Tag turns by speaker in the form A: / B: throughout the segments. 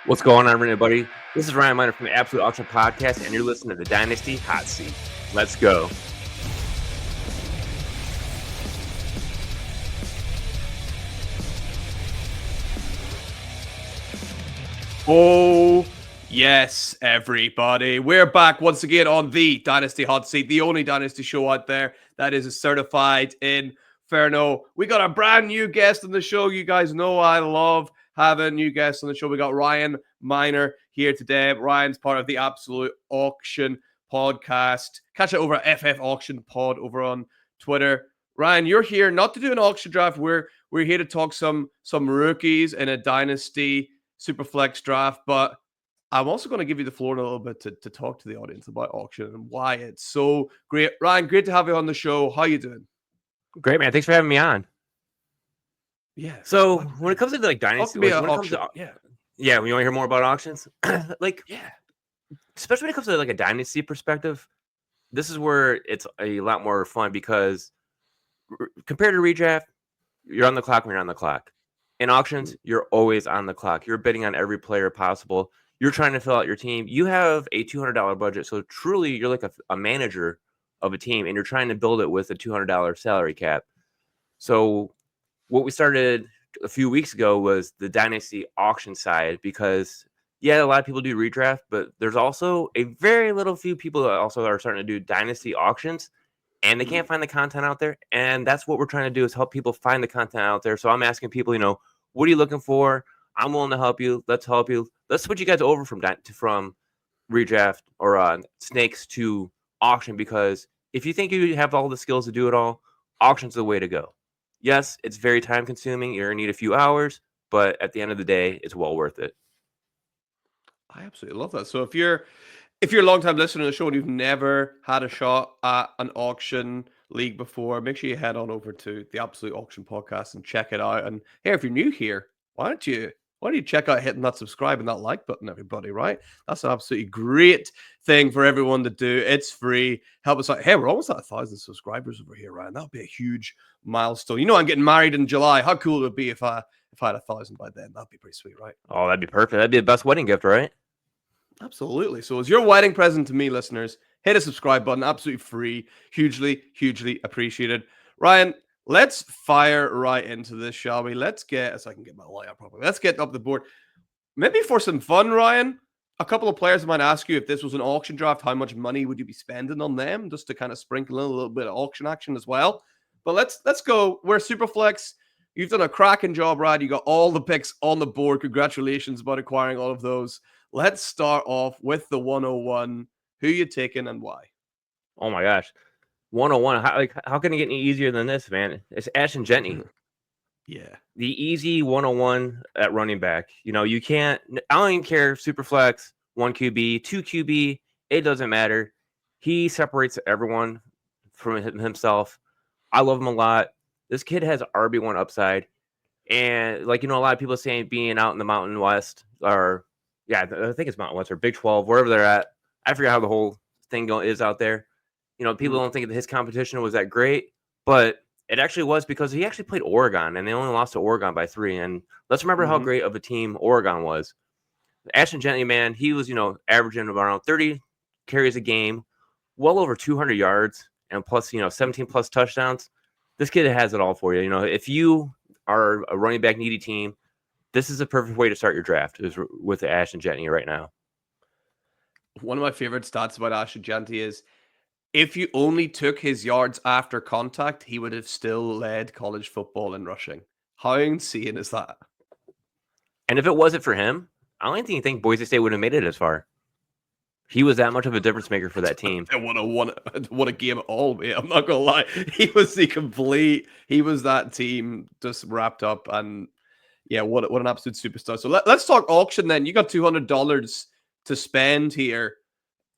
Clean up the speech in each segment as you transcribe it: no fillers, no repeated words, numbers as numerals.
A: What's going on, everybody? This is Ryan Miner from the Absolute Auction Podcast, and you're listening to the Dynasty Hotseat. Let's go.
B: Oh, yes, everybody. We're back once again on the Dynasty Hotseat, the only Dynasty show out there that is certified Inferno. We got a brand new guest on the show. You guys know I love having new guests on the show. We got Ryan Miner here today. Ryan's part of the Absolute Auction Podcast. Catch it over at FF Auction Pod over on Twitter. Ryan, you're here not to do an auction draft. We're here to talk some rookies in a Dynasty Superflex draft, but I'm also going to give you the floor in a little bit to talk to the audience about auction and why it's so great. Ryan, great to have you on the show. How you doing?
A: Great, man. Thanks for having me on.
B: Yeah.
A: So when it comes to like Dynasty, when you want to hear more about auctions, especially when it comes to like a Dynasty perspective, this is where it's a lot more fun because compared to redraft, you're on the clock when you're on the clock. In auctions, you're always on the clock. You're bidding on every player possible. You're trying to fill out your team. You have a $200 budget. So truly, you're like a manager of a team, and you're trying to build it with a $200 salary cap. So what we started a few weeks ago was the Dynasty auction side because, yeah, a lot of people do redraft, but there's also a very little few people that also are starting to do Dynasty auctions. And they can't find the content out there. And that's what we're trying to do is help people find the content out there. So I'm asking people, what are you looking for? I'm willing to help you. Let's help you. Let's switch you guys over from redraft or snakes to auction, because if you think you have all the skills to do it all, auction's the way to go. Yes, it's very time consuming. You're going to need a few hours, but at the end of the day, it's well worth it.
B: I absolutely love that. So if you're a long-time listener to the show and you've never had a shot at an auction league before, make sure you head on over to the Absolute Auction Podcast and check it out. And hey, if you're new here, why don't you check out hitting that subscribe and that like button, everybody, right? That's an absolutely great thing for everyone to do. It's free. Help us out. Hey, we're almost at 1,000 subscribers over here, Ryan. That would be a huge milestone. I'm getting married in July. How cool would it be if I had 1,000 by then? That'd be pretty sweet, right?
A: Oh, that'd be perfect. That'd be the best wedding gift, right?
B: Absolutely. So as your wedding present to me, listeners, hit a subscribe button. Absolutely free. Hugely, hugely appreciated. Ryan, let's fire right into this, shall we? Let's get, so I can get my layout properly. Let's get up the board. Maybe for some fun, Ryan, a couple of players might ask you, if this was an auction draft, how much money would you be spending on them? Just to kind of sprinkle in a little bit of auction action as well. But let's go. We're Superflex. You've done a cracking job, Ryan. You got all the picks on the board. Congratulations about acquiring all of those. Let's start off with the 101. Who you taking and why?
A: Oh my gosh. 101. How can it get any easier than this, man? It's Ashton Jenney.
B: Yeah.
A: The easy 101 at running back. You can't, I don't even care. Superflex, 1 QB, 2 QB, it doesn't matter. He separates everyone from himself. I love him a lot. This kid has RB1 upside. And a lot of people saying being out in the Mountain West or, yeah, I think it's Mountain West or Big 12, wherever they're at. I forget how the whole thing is out there. People don't think that his competition was that great, but it actually was because he actually played Oregon, and they only lost to Oregon by 3. And let's remember how great of a team Oregon was. Ashton Jenney, man, he was, averaging around 30 carries a game, well over 200 yards, and plus, 17 plus touchdowns. This kid has it all for you. If you are a running back needy team, this is a perfect way to start your draft is with Ashton Jenney right now.
B: One of my favorite stats about Ashton Jenney is if you only took his yards after contact, he would have still led college football in rushing. How insane is that?
A: And if it wasn't for him, I don't even think Boise State would have made it as far. He was that much of a difference maker for that team.
B: And what a game at all, mate. I'm not going to lie. He was that team just wrapped up. And yeah, what an absolute superstar. So let's talk auction then. You got $200 to spend here.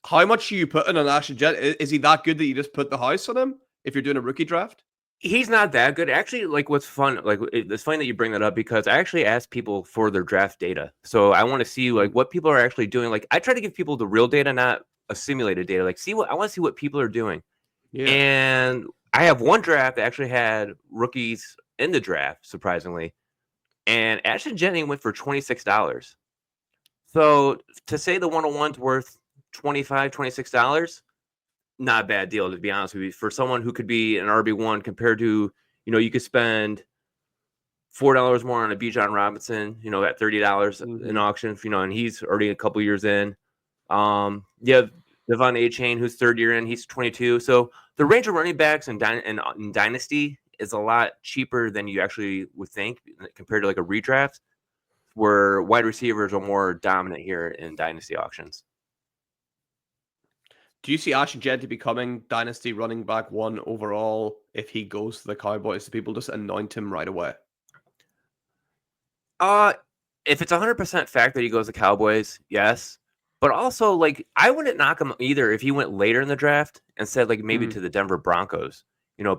B: How much are you putting on Ashton Jenney? Is he that good that you just put the house on him if you're doing a rookie draft?
A: He's not that good. Actually, what's fun, it's funny that you bring that up because I actually asked people for their draft data. So I want to see what people are actually doing. I try to give people the real data, not a simulated data. I want to see what people are doing. Yeah. And I have one draft that actually had rookies in the draft, surprisingly. And Ashton Jenney went for $26. So to say the 101's worth $25, $26, not a bad deal, to be honest with you. For someone who could be an RB1 compared to, you could spend $4 more on a Bijan Robinson, at $30 in auction, and he's already a couple years in. You have Devon A-Chain, who's third year in, he's 22. So the range of running backs in Dynasty is a lot cheaper than you actually would think compared to like a redraft, where wide receivers are more dominant here in Dynasty auctions.
B: Do you see Ashton Jeanty becoming Dynasty running back 1 overall if he goes to the Cowboys? Do people just anoint him right away?
A: If it's 100% fact that he goes to Cowboys, yes. But also, like, I wouldn't knock him either if he went later in the draft and said, like, maybe to the Denver Broncos.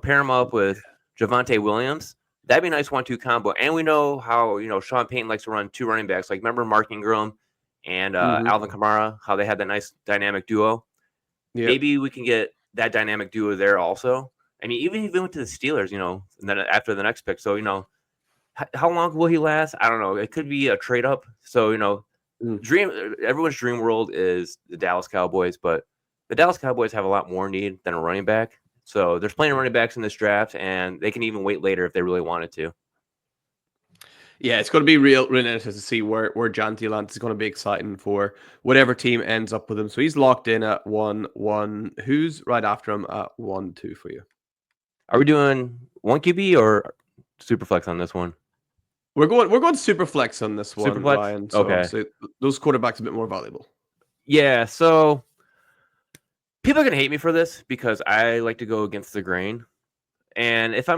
A: Pair him up with Javonte Williams. That'd be a nice 1-2 combo. And we know how, Sean Payton likes to run 2 running backs. Like, remember Mark Ingram and Alvin Kamara, how they had that nice dynamic duo? Yep. Maybe we can get that dynamic duo there also. I mean, even if he went to the Steelers, and then after the next pick. So, how long will he last? I don't know. It could be a trade up. So, everyone's dream world is the Dallas Cowboys, but the Dallas Cowboys have a lot more need than a running back. So there's plenty of running backs in this draft, and they can even wait later if they really wanted to.
B: Yeah, it's going to be really interesting to see where Jeanty lands. It's going to be exciting for whatever team ends up with him. So he's locked in at 1-1. Who's right after him at 1-2 for you?
A: Are we doing 1 QB or Superflex on this one?
B: We're going Superflex on this one,
A: Superflex?
B: Ryan. So
A: okay.
B: Those quarterbacks are a bit more valuable.
A: Yeah, so people are going to hate me for this because I like to go against the grain. And if I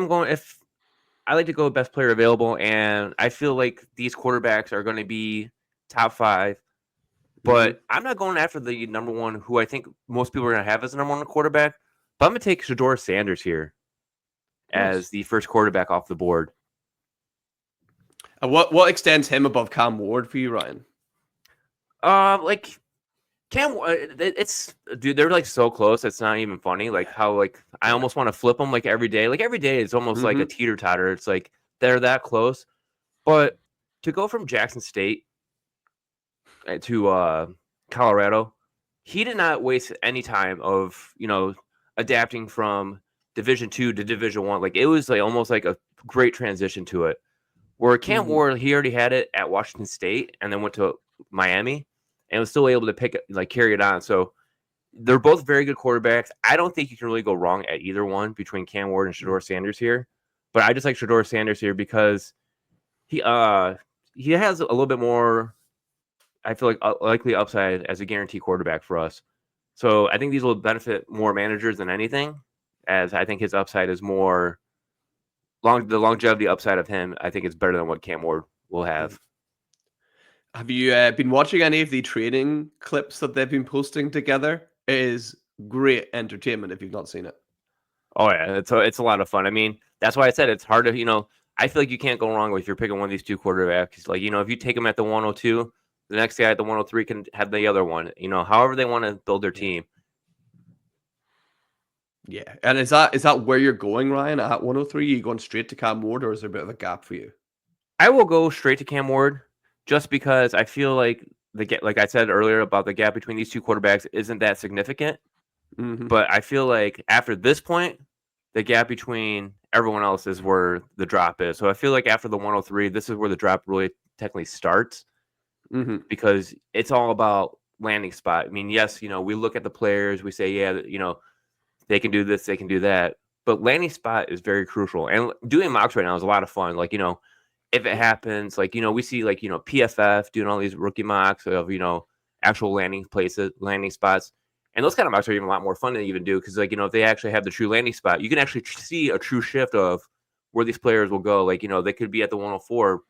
A: like to go best player available, and I feel like these quarterbacks are going to be top 5, but I'm not going after the number 1 who I think most people are going to have as the number 1 quarterback, but I'm going to take Shadeur Sanders here as the first quarterback off the board.
B: And what extends him above Cam Ward for you, Ryan?
A: Like Cam, dude, they're like so close. It's not even funny. Like how I almost want to flip them like every day. Like every day is almost like a teeter totter. It's like they're that close. But to go from Jackson State to Colorado, he did not waste any time of adapting from Division II to Division I. Like it was like almost like a great transition to it. Where Cam Ward, he already had it at Washington State and then went to Miami and was still able to carry it on. So they're both very good quarterbacks. I don't think you can really go wrong at either one between Cam Ward and Shadeur Sanders here. But I just like Shadeur Sanders here because he has a little bit more, I feel like, likely upside as a guarantee quarterback for us. So I think these will benefit more managers than anything, as I think his upside is more the longevity upside of him, I think, is better than what Cam Ward will have.
B: Have you been watching any of the training clips that they've been posting together? It is great entertainment if you've not seen it.
A: Oh yeah, it's a lot of fun. I mean, that's why I said it's hard to, I feel like you can't go wrong if you're picking one of these 2 quarterbacks. Like, if you take them at the 102, the next guy at the 103 can have the other one. However they want to build their team.
B: Yeah, and is that where you're going, Ryan? At 103, are you going straight to Cam Ward, or is there a bit of a gap for you?
A: I will go straight to Cam Ward, just because I feel like like I said earlier about the gap between these 2 quarterbacks isn't that significant. But I feel like after this point, the gap between everyone else is where the drop is. So I feel like after the 103, this is where the drop really technically starts, because it's all about landing spot. I mean, yes, we look at the players, we say, yeah, they can do this, they can do that. But landing spot is very crucial. And doing mocks right now is a lot of fun. Like, if it happens, like, we see like, PFF doing all these rookie mocks of, actual landing spots. And those kind of mocks are even a lot more fun to even do because, like, if they actually have the true landing spot, you can actually see a true shift of where these players will go. Like, they could be at the 104,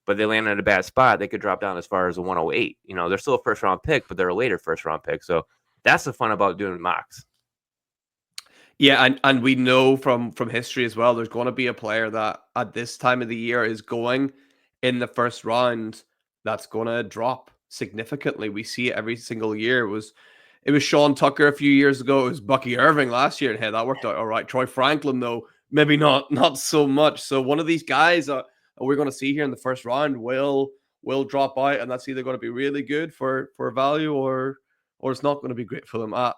A: but they land at a bad spot. They could drop down as far as a 108. They're still a first round pick, but they're a later first round pick. So that's the fun about doing mocks.
B: Yeah, and we know from history as well, there's going to be a player that at this time of the year is going in the first round that's going to drop significantly. We see it every single year. It was Sean Tucker a few years ago. It was Bucky Irving last year, and hey, that worked out all right. Troy Franklin, though, maybe not so much. So one of these guys we're going to see here in the first round will will drop out, and that's either going to be really good for value or it's not going to be great for them at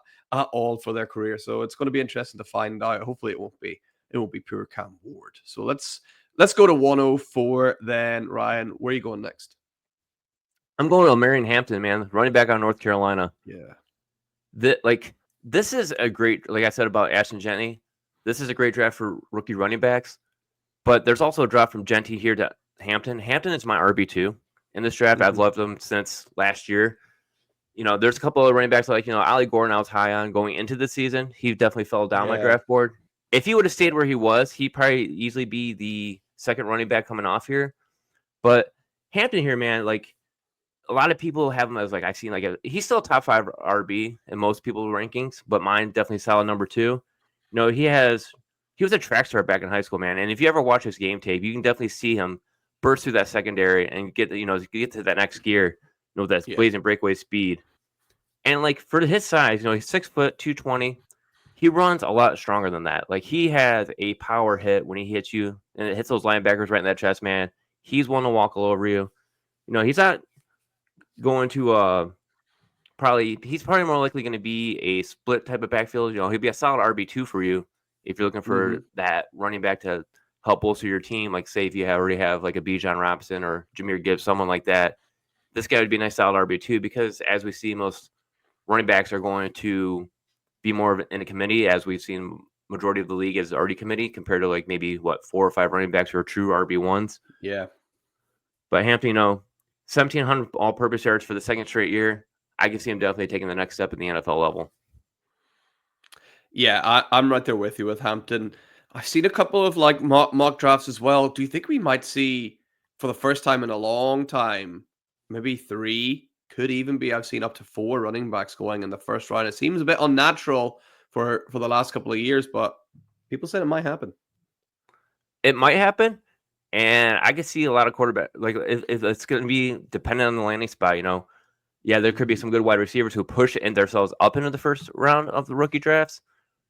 B: all for their career. So it's going to be interesting to find out. Hopefully it won't be pure Cam Ward. So let's go to 104 then. Ryan, where are you going next?
A: I'm going to Marion Hampton, man, running back out of North Carolina.
B: Yeah.
A: This is a great, like I said about Ashton Jenney, this is a great draft for rookie running backs. But there's also a draft from Genty here to Hampton. Hampton is my RB2 in this draft. I've loved him since last year. There's a couple of running backs like, Ali Gordon I was high on going into the season. He definitely fell down my draft board. If he would have stayed where he was, he'd probably easily be the second running back coming off here. But Hampton here, man, like a lot of people have him as like I've seen like he's still a top 5 RB in most people's rankings, but mine definitely solid number 2. He was a track star back in high school, man. And if you ever watch his game tape, you can definitely see him burst through that secondary and get to that next gear, that blazing breakaway speed. And like for his size, he's 6 foot 220. He runs a lot stronger than that. Like he has a power hit when he hits you, and it hits those linebackers right in that chest, man. He's one to walk all over you. He's not going to he's probably more likely going to be a split type of backfield. He'll be a solid RB2 for you if you're looking for that running back to help bolster your team. Like say if you already have like a Bijan Robinson or Jahmyr Gibbs, someone like that, this guy would be a nice solid RB2 because as we see, most running backs are going to be more in a committee, as we've seen majority of the league is already committee compared to like maybe 4 or 5 running backs who are true RB1s.
B: Yeah.
A: But Hampton, 1,700 all-purpose yards for the second straight year. I can see him definitely taking the next step in the NFL level.
B: Yeah, I'm right there with you with Hampton. I've seen a couple of like mock drafts as well. Do you think we might see for the first time in a long time, maybe 3, could even be, I've seen up to 4 running backs going in the first round. It seems a bit unnatural for the last couple of years, but people said it might happen.
A: It might happen, and I can see a lot of quarterback like if it's going to be dependent on the landing spot. Yeah, there could be some good wide receivers who push themselves up into the first round of the rookie drafts.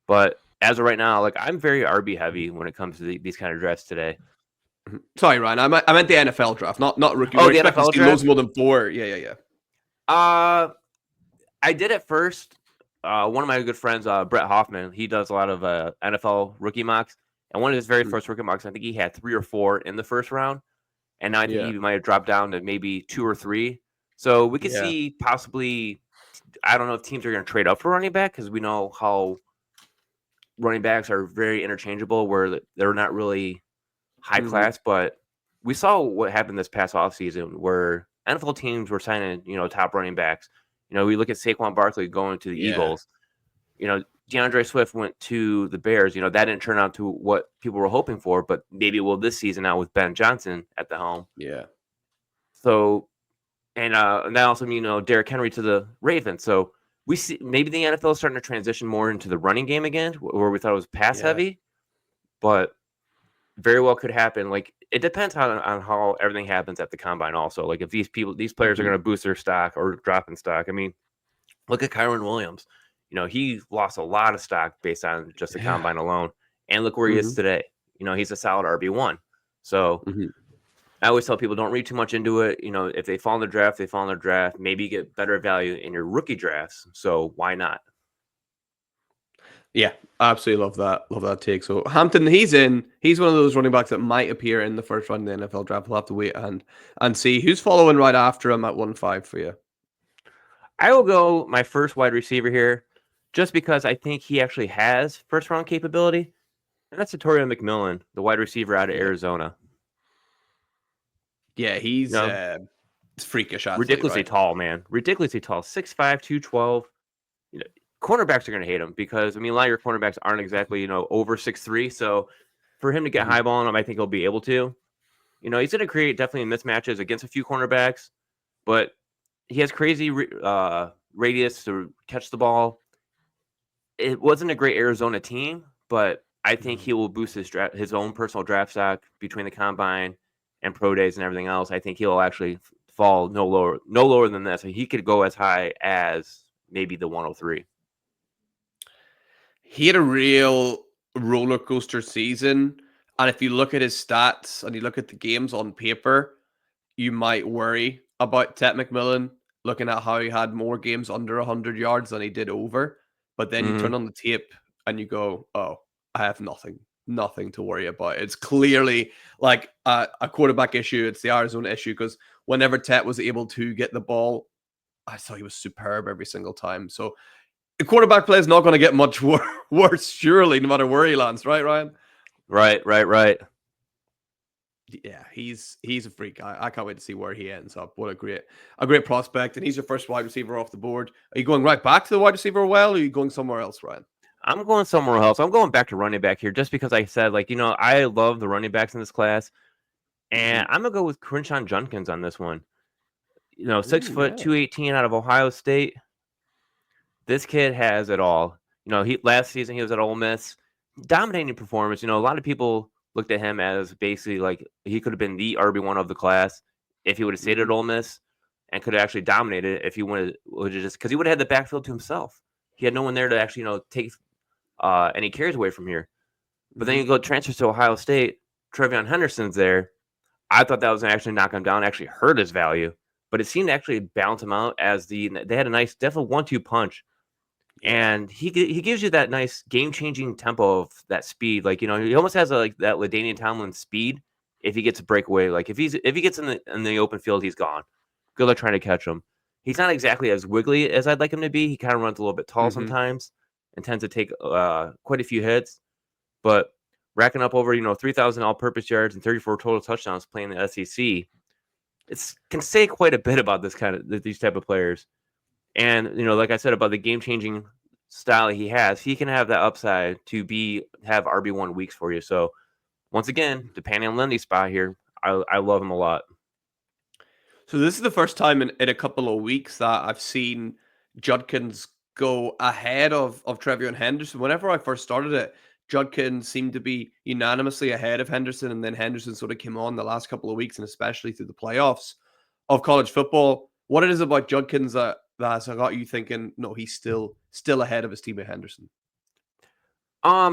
A: But as of right now, like I'm very RB heavy when it comes to these kind of drafts today.
B: Sorry, Ryan. I meant the NFL draft, not rookie.
A: Oh,
B: we're
A: the
B: expecting
A: NFL
B: to see
A: draft?
B: loads more than 4. Yeah.
A: I did it first. One of my good friends, Brett Hoffman, he does a lot of NFL rookie mocks. And one of his very first rookie mocks, I think he had 3 or 4 in the first round. And now I think he might have dropped down to maybe 2 or 3. So we could see possibly, I don't know if teams are going to trade up for running back because we know how running backs are very interchangeable where they're not really high class. But we saw what happened this past offseason where NFL teams were signing, top running backs. We look at Saquon Barkley going to the Eagles. DeAndre Swift went to the Bears. That didn't turn out to what people were hoping for, but maybe it will this season now with Ben Johnson at the helm.
B: Yeah.
A: So, and that also means, Derrick Henry to the Ravens. So we see maybe the NFL is starting to transition more into the running game again, where we thought it was pass heavy, but very well could happen. Like it depends on how everything happens at the combine. Also, like if these players are going to boost their stock or drop in stock. I mean, look at Kyron Williams. He lost a lot of stock based on just the combine alone, and look where he is today. He's a solid RB1. So I always tell people don't read too much into it. If they fall in the draft, they fall in the draft. Maybe you get better value in your rookie drafts. So why not?
B: Yeah, absolutely love that. Love that take. So Hampton, he's one of those running backs that might appear in the first round of the NFL draft. We'll have to wait and see who's following right after him at 1-5 for you.
A: I will go my first wide receiver here, just because I think he actually has first round capability, and that's Satoria McMillan, the wide receiver out of Arizona.
B: Yeah, he's freakish athlete,
A: ridiculously
B: right?
A: tall, man. Ridiculously tall. 6'5", 212. Cornerbacks are going to hate him because, a lot of your cornerbacks aren't exactly, over 6'3". So for him to get high ball on him, I think he'll be able to. He's going to create definitely mismatches against a few cornerbacks, but he has crazy radius to catch the ball. It wasn't a great Arizona team, but I think he will boost his own personal draft stock between the combine and pro days and everything else. I think he'll actually fall no lower than this. He could go as high as maybe the 103.
B: He had a real roller coaster season, and if you look at his stats and you look at the games on paper, you might worry about Ted McMillan, looking at how he had more games under 100 yards than he did over. But then you
A: Hmm.
B: turn on the tape and you go, oh, I have nothing to worry about. It's clearly like a quarterback issue. It's the Arizona issue, because whenever Ted was able to get the ball, I thought he was superb every single time. So the quarterback play is not going to get much worse, surely, no matter where he lands, right, Ryan?
A: Right.
B: Yeah, he's a freak. I can't wait to see where he ends up. What a great prospect, and he's your first wide receiver off the board. Are you going right back to the wide receiver well, or are you going somewhere else, Ryan?
A: I'm going somewhere else. I'm going back to running back here, just because I said, like, I love the running backs in this class, and I'm gonna go with Crenshaw Junkins on this one. 6
B: Ooh,
A: foot,
B: yeah.
A: 218 out of Ohio State. This kid has it all. He last season he was at Ole Miss, dominating performance. A lot of people looked at him as basically like he could have been the RB1 of the class if he would have stayed at Ole Miss, and could have actually dominated it if he would have just, because he would have had the backfield to himself. He had no one there to actually take any carries away from here. But then you go transfers to Ohio State. Trevion Henderson's there. I thought that was actually knock him down, actually hurt his value, but it seemed to actually balance him out as they had a nice, definitely 1-2 punch. And he gives you that nice game-changing tempo of that speed. Like, he almost has that LaDainian Tomlin speed if he gets a breakaway. Like, if he gets in the open field, he's gone. Good luck trying to catch him. He's not exactly as wiggly as I'd like him to be. He kind of runs a little bit tall sometimes and tends to take quite a few hits. But racking up over, 3,000 all-purpose yards and 34 total touchdowns playing the SEC, it can say quite a bit about these type of players. And, like I said about the game-changing style he has, he can have that upside to have RB1 weeks for you. So, once again, depending on Lindy's spot here, I love him a lot.
B: So this is the first time in a couple of weeks that I've seen Judkins go ahead of Trevion Henderson. Whenever I first started it, Judkins seemed to be unanimously ahead of Henderson, and then Henderson sort of came on the last couple of weeks, and especially through the playoffs of college football. What it is about Judkins that's got you thinking, no, he's still ahead of his teammate Henderson?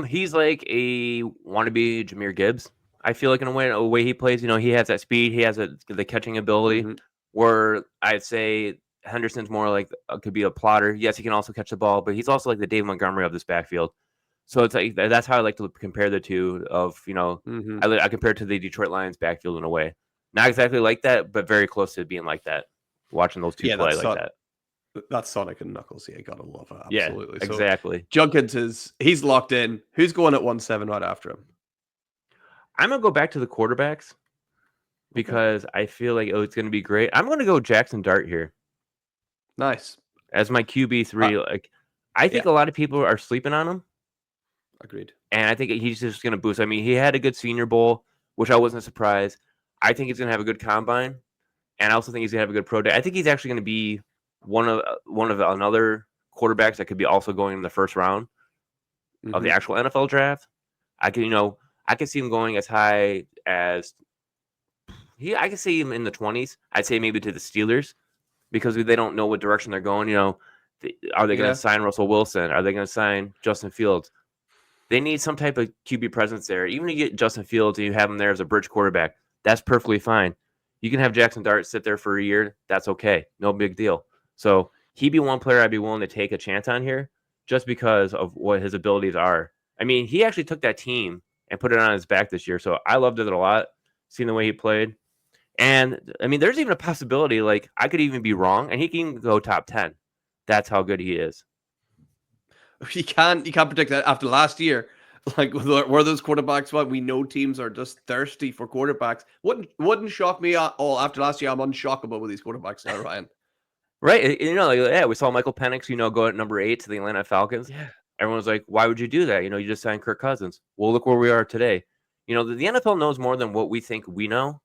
A: He's like a wannabe Jahmyr Gibbs. I feel like in a way he plays, he has that speed, he has the catching ability, where I'd say Henderson's more like could be a plotter. Yes, he can also catch the ball, but he's also like the Dave Montgomery of this backfield. So it's like that's how I like to compare the two. I compare it to the Detroit Lions backfield in a way, not exactly like that, but very close to being like that. Watching those two play like that.
B: That's Sonic and Knuckles. Yeah, gotta love it.
A: Yeah,
B: Absolutely.
A: exactly.
B: So Judkins he's locked in. Who's going at 1-7 right after him?
A: I'm gonna go back to the quarterbacks because I feel like it's gonna be great. I'm gonna go Jaxson Dart here.
B: Nice.
A: As my QB3. I think a lot of people are sleeping on him.
B: Agreed.
A: And I think he's just gonna boost. I mean, he had a good Senior Bowl, which I wasn't surprised. I think he's gonna have a good combine, and I also think he's gonna have a good pro day. I think he's actually gonna be one of another quarterbacks that could be also going in the first round of the actual NFL draft. I could see him going as high as I could see him in the 20s. I'd say maybe to the Steelers, because they don't know what direction they're going. Are they going to sign Russell Wilson? Are they going to sign Justin Fields? They need some type of QB presence there. Even if you get Justin Fields and you have him there as a bridge quarterback, that's perfectly fine. You can have Jaxson Dart sit there for a year. That's okay. No big deal. So he'd be one player I'd be willing to take a chance on here just because of what his abilities are. I mean, he actually took that team and put it on his back this year. So I loved it a lot, seeing the way he played. And, I mean, there's even a possibility, like, I could even be wrong, and he can go top 10. That's how good he is.
B: You can't predict that after last year. Like, where those quarterbacks went, we know teams are just thirsty for quarterbacks. Wouldn't shock me at all. After last year, I'm unshockable with these quarterbacks now, Ryan.
A: Right. We saw Michael Penix, go at number 8 to the Atlanta Falcons.
B: Yeah.
A: Everyone's like, why would you do that? You just signed Kirk Cousins. Well, look where we are today. The NFL knows more than what we think we know.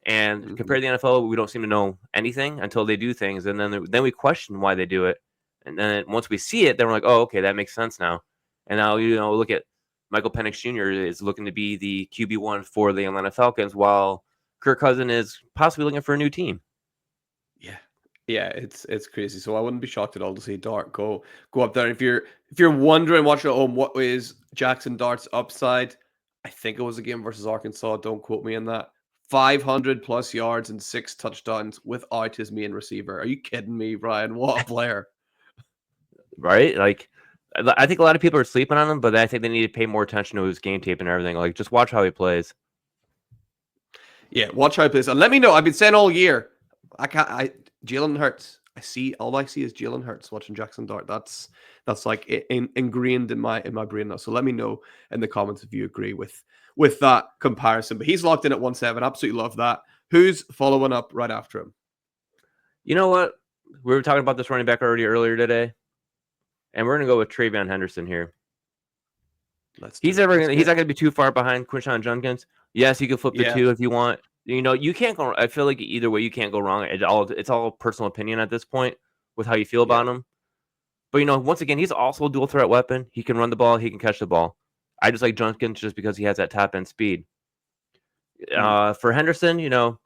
A: And compared to the NFL, we don't seem to know anything until they do things. And then we question why they do it. And then once we see it, then we're like, oh, okay, that makes sense now. And now, look at Michael Penix Jr. is looking to be the QB1 for the Atlanta Falcons, while Kirk Cousins is possibly looking for a new team.
B: Yeah, it's crazy. So I wouldn't be shocked at all to see Dart go up there. If you're wondering, watching at home, what is Jaxson Dart's upside? I think it was a game versus Arkansas. Don't quote me on that. 500 plus yards and 6 touchdowns without his main receiver. Are you kidding me, Brian? What a player.
A: Right? Like, I think a lot of people are sleeping on him, but I think they need to pay more attention to his game tape and everything. Like, just watch how he plays.
B: Yeah, watch how he plays. And let me know. I've been saying all year, Jalen Hurts. All I see is Jalen Hurts watching Jaxson Dart. That's like ingrained in my brain now. So let me know in the comments if you agree with that comparison. But he's locked in at 1-7. Absolutely love that. Who's following up right after him?
A: You know what? We were talking about this running back earlier today, and we're gonna go with Travion Henderson here. He's not gonna be too far behind Quinshon Judkins. Yes, you can flip the two if you want. You know, you can't go. I feel like either way, you can't go wrong. It's all personal opinion at this point with how you feel about him. But you know, once again, he's also a dual threat weapon. He can run the ball. He can catch the ball. I just like Judkins just because he has that top end speed. For Henderson, you know,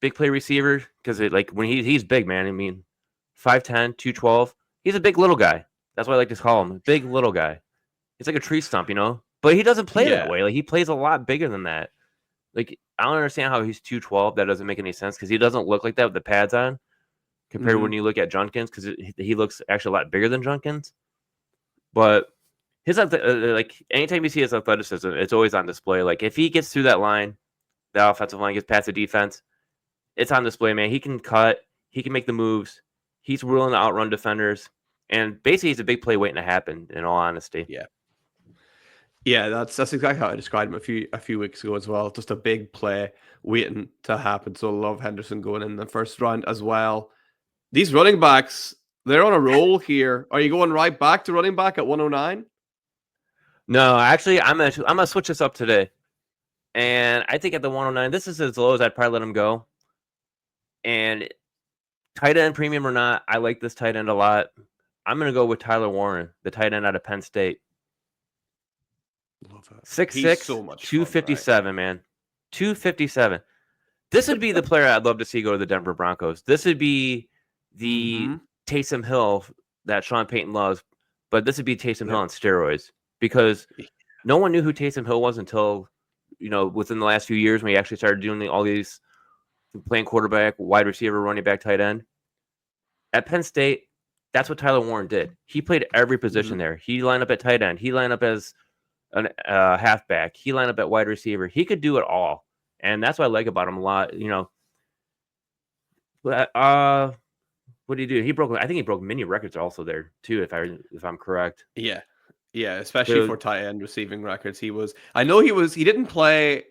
A: big play receiver because when he's big, man. I mean, 5'10", 212. He's a big little guy. That's why I like to call him big little guy. He's like a tree stump, you know. But he doesn't play that way. Like he plays a lot bigger than that. Like I don't understand how he's 212. That doesn't make any sense because he doesn't look like that with the pads on. Compared to when you look at Judkins, because he looks actually a lot bigger than Judkins. But his like anytime you see his athleticism, it's always on display. Like if he gets through that line, the offensive line gets past the defense, it's on display, man. He can cut, he can make the moves, he's willing to outrun defenders, and basically he's a big play waiting to happen. In all honesty,
B: yeah, that's exactly how I described him a few weeks ago as well. Just a big play waiting to happen. So I love Henderson going in the first round as well. These running backs, they're on a roll here. Are you going right back to running back at 109?
A: No, actually, I'm gonna switch this up today, and I think at the 109, this is as low as I'd probably let him go. And tight end premium or not, I like this tight end a lot. I'm gonna go with Tyler Warren, the tight end out of Penn State.
B: Love that.
A: 6'6",
B: so much
A: 257,
B: fun, right?
A: man, 257. This would be the player I'd love to see go to the Denver Broncos. This would be the Taysom Hill that Sean Payton loves, but this would be Taysom Hill on steroids because no one knew who Taysom Hill was until, you know, within the last few years when he actually started doing all these playing quarterback, wide receiver, running back, tight end. At Penn State, that's what Tyler Warren did. He played every position there. He lined up at tight end. He lined up as a halfback. He lined up at wide receiver. He could do it all. And that's what I like about him a lot. You know, what did he do? I think he broke many records also there too, if I'm correct.
B: Yeah, especially for tight end receiving records. He didn't play.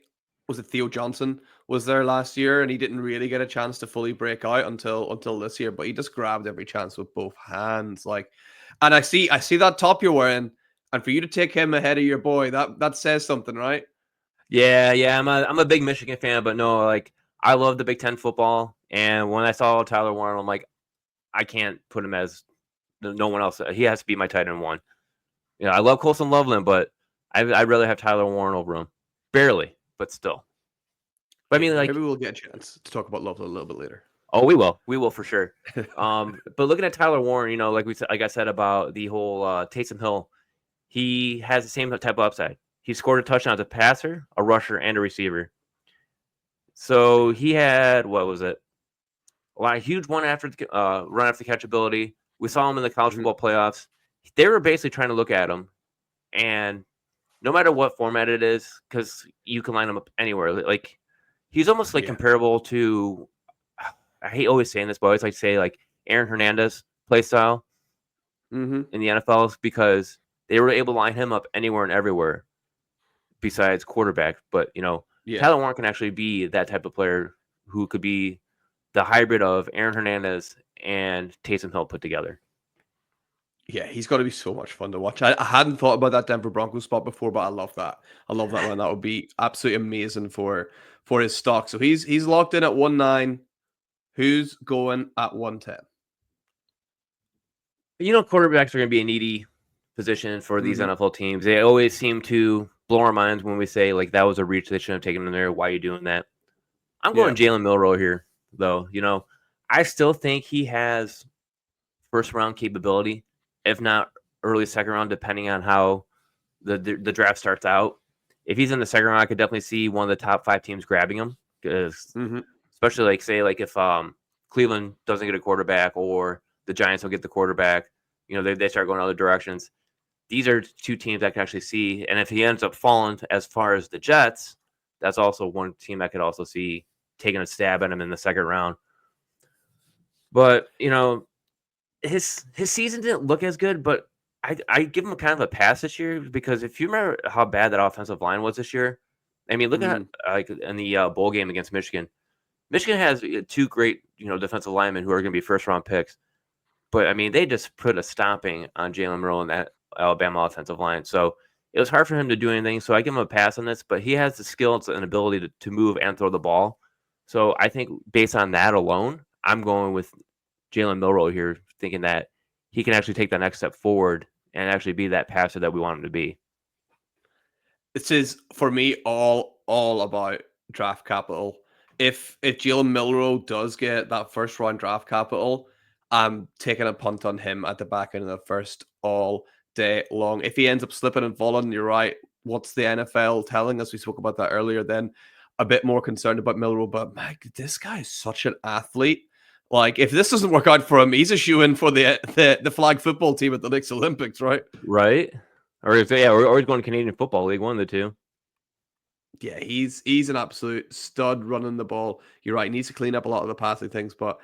B: Was it Theo Johnson was there last year, and he didn't really get a chance to fully break out until this year. But he just grabbed every chance with both hands. And I see that top you're wearing, and for you to take him ahead of your boy, that says something, right?
A: Yeah. I'm a big Michigan fan, but no, like I love the Big Ten football. And when I saw Tyler Warren, I'm like, I can't put him as no one else. He has to be my tight end one. You know, I love Colson Loveland, but I'd rather have Tyler Warren over him. Barely, but still. But I mean, like
B: maybe we'll get a chance to talk about Loveland a little bit later.
A: Oh, we will for sure. But looking at Tyler Warren, you know, like I said about the whole Taysom Hill, he has the same type of upside. He scored a touchdown as a passer, a rusher, and a receiver. So he had a huge run after catch ability. We saw him in the college football playoffs. They were basically trying to look at him, and no matter what format it is, because you can line him up anywhere. Like he's almost like comparable to. I hate always saying this, but I always like to say like Aaron Hernandez play style in the NFL because they were able to line him up anywhere and everywhere besides quarterback. But, you know, Tyler Warren can actually be that type of player who could be the hybrid of Aaron Hernandez and Taysom Hill put together.
B: Yeah, he's got to be so much fun to watch. I hadn't thought about that Denver Broncos spot before, but I love that. I love that one. That would be absolutely amazing for his stock. So he's locked in at 1-9. Who's going at 110?
A: You know, quarterbacks are going to be a needy position for these NFL teams. They always seem to blow our minds when we say, like, that was a reach they shouldn't have taken in there. Why are you doing that? I'm going Jalen Milroe here, though. You know, I still think he has first-round capability, if not early second round, depending on how the draft starts out. If he's in the second round, I could definitely see one of the top 5 teams grabbing him. because
B: Mm-hmm.
A: especially like say like if Cleveland doesn't get a quarterback or the Giants will get the quarterback, they start going other directions. These are two teams I can actually see, and if he ends up falling as far as the Jets, that's also one team I could also see taking a stab at him in the second round. But his season didn't look as good, but I give him kind of a pass this year because if you remember how bad that offensive line was this year, I mean, look at like in the bowl game against Michigan. Michigan has two great defensive linemen who are going to be first round picks, but I mean they just put a stomping on Jalen Milroe and that Alabama offensive line. So it was hard for him to do anything. So I give him a pass on this, but he has the skills and ability to move and throw the ball. So I think based on that alone, I'm going with Jalen Milroe here, thinking that he can actually take that next step forward and actually be that passer that we want him to be.
B: This is for me all about draft capital. If Jalen Milroe does get that first round draft capital, I'm taking a punt on him at the back end of the first all day long. If he ends up slipping and falling, you're right. What's the NFL telling us? We spoke about that earlier. Then a bit more concerned about Milroe, but Mike, this guy is such an athlete. Like, if this doesn't work out for him, he's a shoe-in for the flag football team at the next Olympics, right?
A: Right. Or he's going to Canadian Football League, one of the two.
B: Yeah, he's an absolute stud running the ball. You're right. He needs to clean up a lot of the passing things, but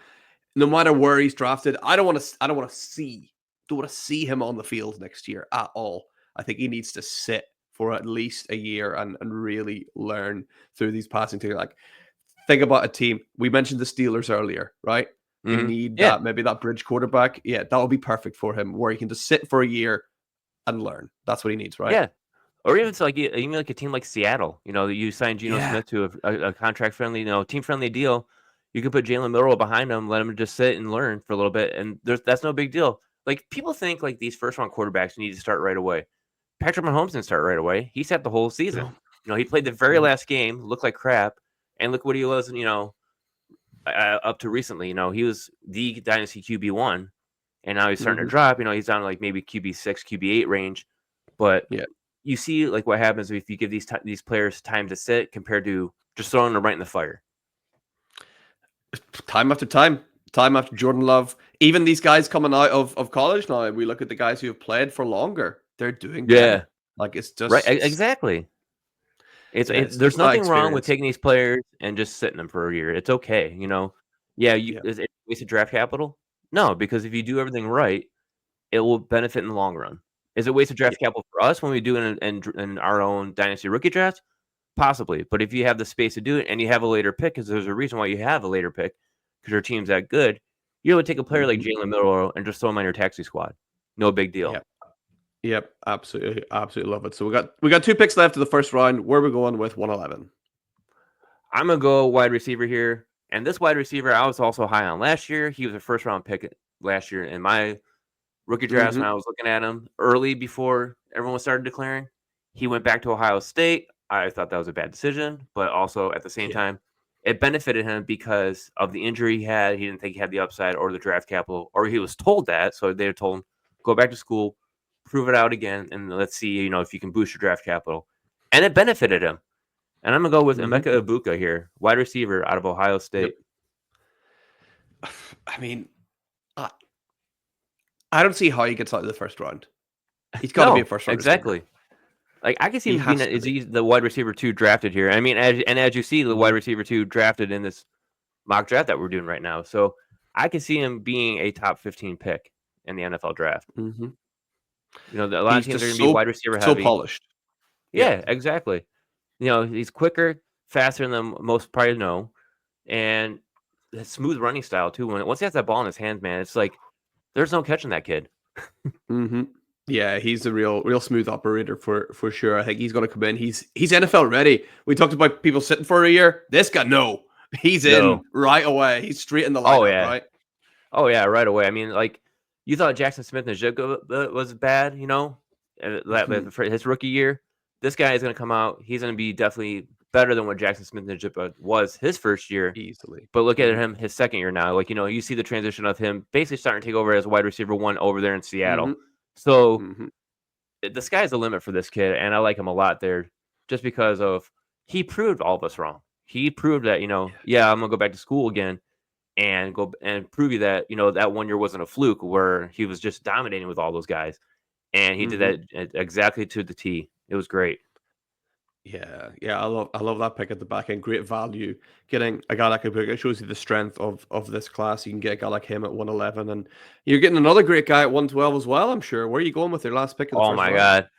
B: no matter where he's drafted, I don't want to see him on the field next year at all. I think he needs to sit for at least a year and really learn through these passing things. Like, think about a team. We mentioned the Steelers earlier, right? They need that, maybe that bridge quarterback. Yeah, that would be perfect for him, where he can just sit for a year and learn. That's what he needs, right?
A: Yeah. Or even like a team like Seattle, you signed Geno Smith to a contract friendly, team friendly deal. You could put Jalen Milroe behind him, let him just sit and learn for a little bit, and that's no big deal. Like people think like these first round quarterbacks need to start right away. Patrick Mahomes didn't start right away. He sat the whole season. He played the very last game, looked like crap, and look what he was, up to recently. He was the Dynasty QB1, and now he's starting to drop. He's down to like maybe QB6, QB8 range, but you see like what happens if you give these players time to sit compared to just throwing them right in the fire.
B: Time after time after Jordan Love, even these guys coming out of college now, we look at the guys who have played for longer. They're doing better. Like it's just
A: right, exactly. There's nothing wrong with taking these players and just sitting them for a year. It's okay, Is it wasted draft capital? No, because if you do everything right, it will benefit in the long run. Is it wasted draft capital for us when we do it in our own Dynasty Rookie Draft? Possibly. But if you have the space to do it and you have a later pick, because there's a reason why you have a later pick, because your team's that good, you're able to take a player like Jalen Milroe and just throw him on your taxi squad. No big deal.
B: Yep, absolutely love it. So we got two picks left of the first round. Where are we going with 111?
A: I'm gonna go wide receiver here, and this wide receiver I was also high on last year. He was a first round pick last year in my rookie drafts when I was looking at him early before everyone started declaring. He went back to Ohio State. I thought that was a bad decision, but also at the same time, it benefited him because of the injury he had. He didn't think he had the upside or the draft capital, or he was told that. So they told him, go back to school, prove it out again, and let's see, if you can boost your draft capital. And it benefited him. And I'm going to go with Emeka Ibuka here, wide receiver out of Ohio State.
B: Yep. I mean, I don't see how he gets out of the first round. He's got to be a first round.
A: Exactly.
B: Receiver.
A: Like I can see him being he's the wide receiver 2 drafted here. I mean, as you see, the wide receiver 2 drafted in this mock draft that we're doing right now. So I can see him being a top 15 pick in the NFL draft. A lot of teams are going to be wide receiver heavy.
B: So polished.
A: Yeah, exactly. He's quicker, faster than most probably know, and his smooth running style too. Once he has that ball in his hands, man, it's like there's no catching that kid.
B: Yeah, he's a real smooth operator for sure. I think he's going to come in. He's NFL ready. We talked about people sitting for a year. This guy, he's in right away. He's straight in the lineup, right?
A: Oh yeah, right away. I mean, like you thought Jaxson Smith-Njigba was bad, for his rookie year. This guy is going to come out. He's going to be definitely better than what Jaxson Smith-Njigba was his first year.
B: Easily.
A: But look at him, his second year now. Like, you see the transition of him basically starting to take over as wide receiver 1 over there in Seattle. So the sky's the limit for this kid, and I like him a lot there just because of he proved all of us wrong. He proved that, yeah, I'm gonna go back to school again and go and prove you that, that 1 year wasn't a fluke where he was just dominating with all those guys. And he did
B: Mhm.
A: that exactly to the T. It was great.
B: Yeah. I love that pick at the back end. Great value. Getting a guy like Ibuka, it shows you the strength of this class. You can get a guy like him at 111, and you're getting another great guy at 112 as well. I'm sure. Where are you going with your last pick of the
A: Oh
B: first
A: my
B: round?
A: god.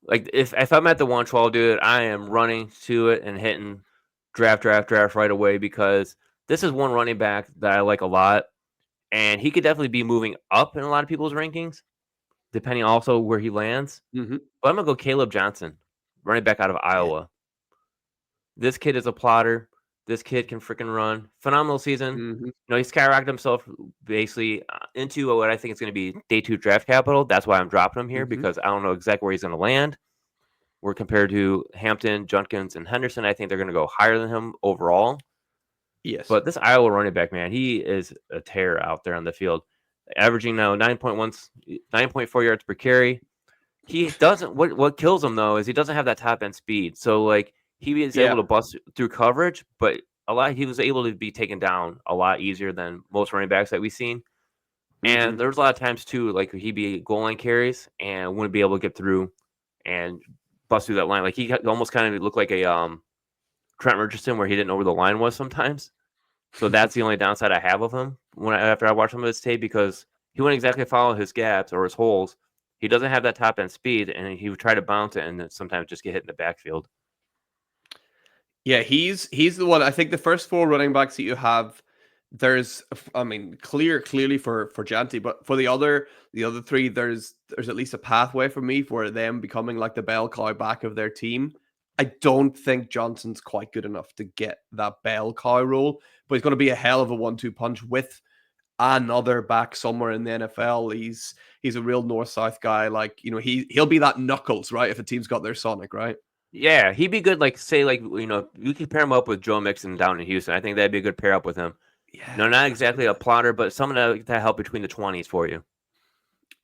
A: Like if I'm at the 112, dude, I am running to it and hitting draft right away because this is one running back that I like a lot. And he could definitely be moving up in a lot of people's rankings, depending also where he lands.
B: Hmm.
A: But I'm gonna go Caleb Johnson, running back out of
B: Yeah.
A: Iowa. This kid is a plotter. This kid can freaking run. Phenomenal season.
B: Hmm.
A: He skyrocketed himself basically into what I think is going to be day 2 draft capital. That's why I'm dropping him here
B: Hmm.
A: because I don't know exactly where he's going to land. Where compared to Hampton, Junkins, and Henderson, I think they're going to go higher than him overall.
B: Yes.
A: But this Iowa running back, man, he is a terror out there on the field, averaging now 9.4 yards per carry. He doesn't. What kills him though is he doesn't have that top end speed. So like he is able
B: Yeah.
A: to bust through coverage, but he was able to be taken down a lot easier than most running backs that we've seen. And
B: Hmm.
A: there's a lot of times too, like he'd be goal line carries and wouldn't be able to get through and bust through that line. Like he almost kind of looked like a Trent Richardson where he didn't know where the line was sometimes. So that's the only downside I have of him after I watch some of his tape because he wouldn't exactly follow his gaps or his holes. He doesn't have that top end speed, and he would try to bounce it and then sometimes just get hit in the backfield.
B: Yeah, he's the one. I think the first four running backs that you have, I mean, clearly for Janty, but for the other three, there's at least a pathway for me for them becoming like the bell cow back of their team. I don't think Johnson's quite good enough to get that bell cow role, but he's going to be a hell of a 1-2 punch with another back somewhere in the NFL. He's a real north south guy. Like he'll be that Knuckles, right? If a team's got their Sonic, right?
A: Yeah, he'd be good. Like say, like you could pair him up with Joe Mixon down in Houston. I think that'd be a good pair up with him.
B: Yeah,
A: No, not
B: that's what
A: exactly a plotter, but someone to help between the 20s for you.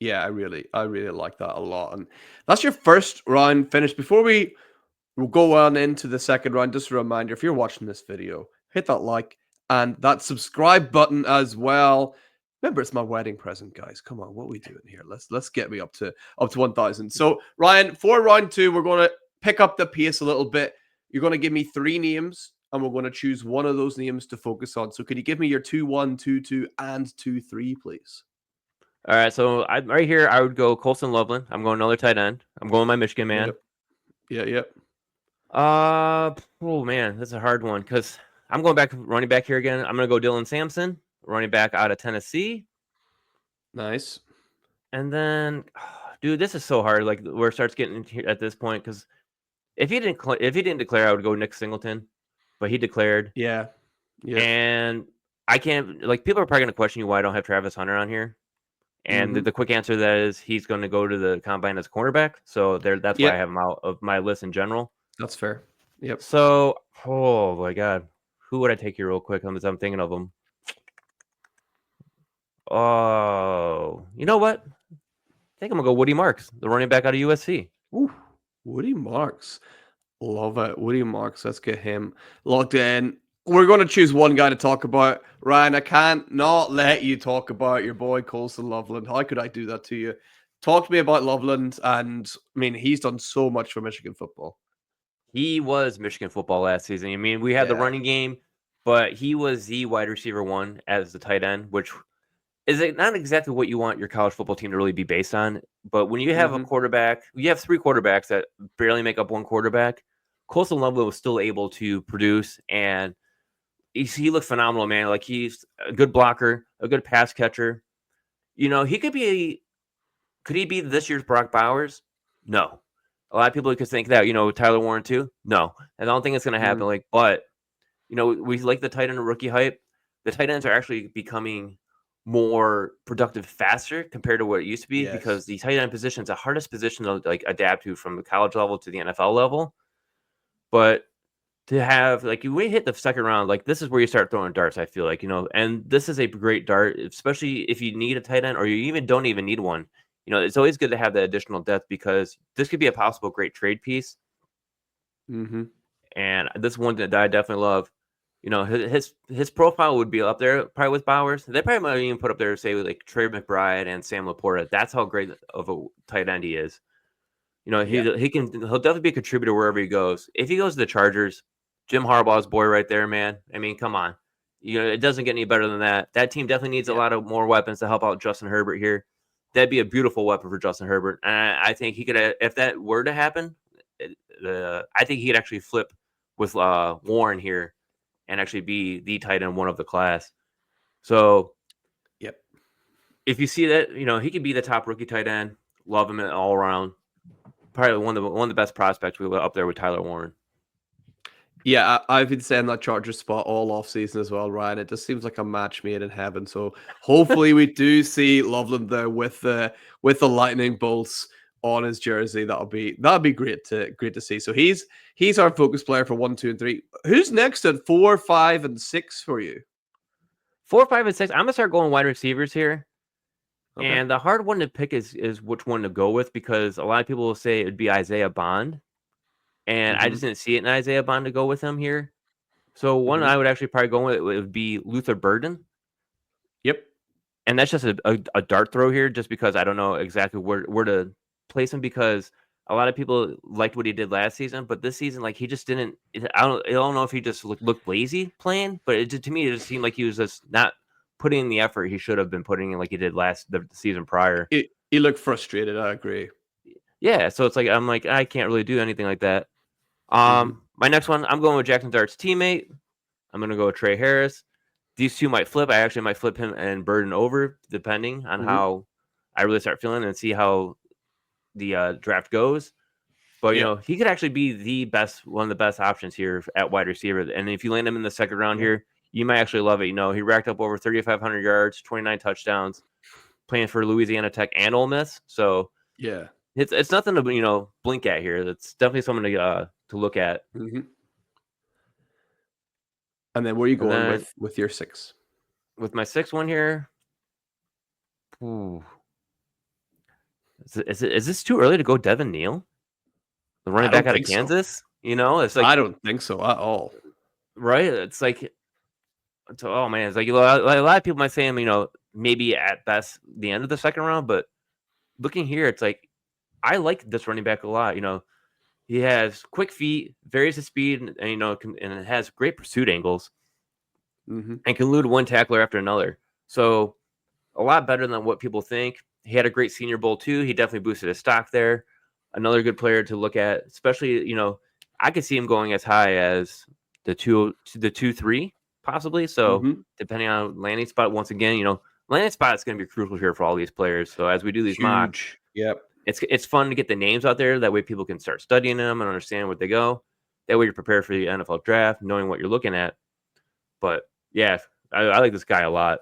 B: Yeah, I really like that a lot. And that's your first round finished. Before we'll go on into the second round, just a reminder, if you're watching this video, hit that like and that subscribe button as well. Remember, it's my wedding present, guys. Come on, what are we doing here? Let's get me up to 1,000. So, Ryan, for round two, we're gonna pick up the pace a little bit. You're gonna give me three names, and we're gonna choose one of those names to focus on. So, could you give me your 2-1, 2-2, and 2-3, please?
A: All right, so right here, I would go Colson Loveland. I'm going another tight end. I'm going my Michigan man.
B: Yep. Yeah.
A: Oh man, that's a hard one because I'm going back running back here again. I'm gonna go Dylan Sampson, running back out of Tennessee,
B: Nice.
A: and then, dude, this is so hard. Like where it starts getting here at this point because if he didn't declare, I would go Nick Singleton, but he declared,
B: Yeah. Yep.
A: and I can't. Like people are probably gonna question you why I don't have Travis Hunter on here, and
B: Mm-hmm.
A: the quick answer to that is he's going to go to the combine as a cornerback. So there, that's why I
B: Yep.
A: have him out of my list in general.
B: That's fair. Yep.
A: So, oh my God, who would I take here real quick? As I'm thinking of them. Oh, you know what? I think I'm gonna go Woody Marks, the running back out of USC.
B: Ooh, Woody Marks. Love it. Woody Marks. Let's get him locked in. We're going to choose one guy to talk about. Ryan, I can't not let you talk about your boy Colson Loveland. How could I do that to you? Talk to me about Loveland. And I mean, he's done so much for Michigan football.
A: He was Michigan football last season. I mean, we had the
B: Yeah.
A: running game, but he was the wide receiver one as the tight end, which is not exactly what you want your college football team to really be based on. But when you have a
B: Mm-hmm.
A: quarterback, you have three quarterbacks that barely make up one quarterback. Colson Loveland was still able to produce, and he looked phenomenal, man. Like he's a good blocker, a good pass catcher. He could he be this year's Brock Bowers? No. A lot of people could think that, Tyler Warren too. No. I don't think it's going to happen. But we like the tight end rookie hype. The tight ends are actually becoming more productive faster compared to what it used to be
B: Yes.
A: because the tight end position is the hardest position to like adapt to from the college level to the NFL level. But to have like when you hit the second round, like this is where you start throwing darts, I feel like, and this is a great dart, especially if you need a tight end or you even don't even need one. It's always good to have that additional depth because this could be a possible great trade piece.
B: Mm-hmm.
A: And this is one that I definitely love. You know, his profile would be up there probably with Bowers. They probably might even put up there, say, like Trey McBride and Sam Laporta. That's how great of a tight end he is. You know, he'll definitely be a contributor wherever he goes. If he goes to the Chargers, Jim Harbaugh's boy right there, man. I mean, come on. You know, it doesn't get any better than that. That team definitely needs a lot of more weapons to help out Justin Herbert here. That'd be a beautiful weapon for Justin Herbert. And I think he could, if that were to happen, I think he could actually flip with Warren here and actually be the tight end one of the class. So, if you see that, you know, he could be the top rookie tight end. Love him all around. Probably one of the best prospects we were up there with Tyler Warren.
B: Yeah, I've been saying that Chargers spot all off season as well, Ryan. It just seems like a match made in heaven. So hopefully we do see Loveland there with the lightning bolts on his jersey. That'll be great to see. So he's our focus player for 1, 2, and 3. Who's next at 4, 5, and 6 for you?
A: 4, 5, and 6. I'm gonna start going wide receivers here.
B: Okay.
A: And the hard one to pick is which one to go with, because a lot of people will say it would be Isaiah Bond. And I just didn't see it in Isaiah Bond to go with him here. So one I would actually probably go with would be Luther Burden.
B: Yep. And
A: that's just a dart throw here, just because I don't know exactly where to place him, because a lot of people liked what he did last season, but this season, like, he just didn't. I don't know if he just looked lazy playing, but to me, it just seemed like he was just not putting in the effort he should have been putting in, like he did the season prior.
B: He looked frustrated. I agree.
A: Yeah, so it's like I'm like, I can't really do anything like that. My next one, I'm going with Jackson Dart's teammate. I'm going to go with Trey Harris. These two might flip. I actually might flip him and Burden over, depending on how I really start feeling and see how the draft goes. But, you know, he could actually be one of the best options here at wide receiver. And if you land him in the second round here, you might actually love it. You know, he racked up over 3,500 yards, 29 touchdowns, playing for Louisiana Tech and Ole Miss. So,
B: yeah,
A: it's nothing to, you know, blink at here. That's definitely something to look at.
B: And then where are you going with your 6?
A: With my 6th one here, ooh. Is this too early to go Devin Neal, the running back out of Kansas? So. You know, it's like,
B: I don't think so at all.
A: Right? It's like, oh man, it's like a lot of people might say him, you know, maybe at best the end of the second round, but looking here, it's like I like this running back a lot. You know, he has quick feet, varies his speed, and you know, and it has great pursuit angles, and can elude one tackler after another. So a lot better than what people think. He had a great Senior Bowl too. He definitely boosted his stock there. Another good player to look at, especially, you know, I could see him going as high as the 2-3 possibly. So depending on landing spot, once again, you know, landing spot is going to be crucial here for all these players. So as we do these mocks, it's fun to get the names out there. That way people can start studying them and understand where they go. That way you're prepared for the NFL draft, knowing what you're looking at. But yeah, I like this guy a lot.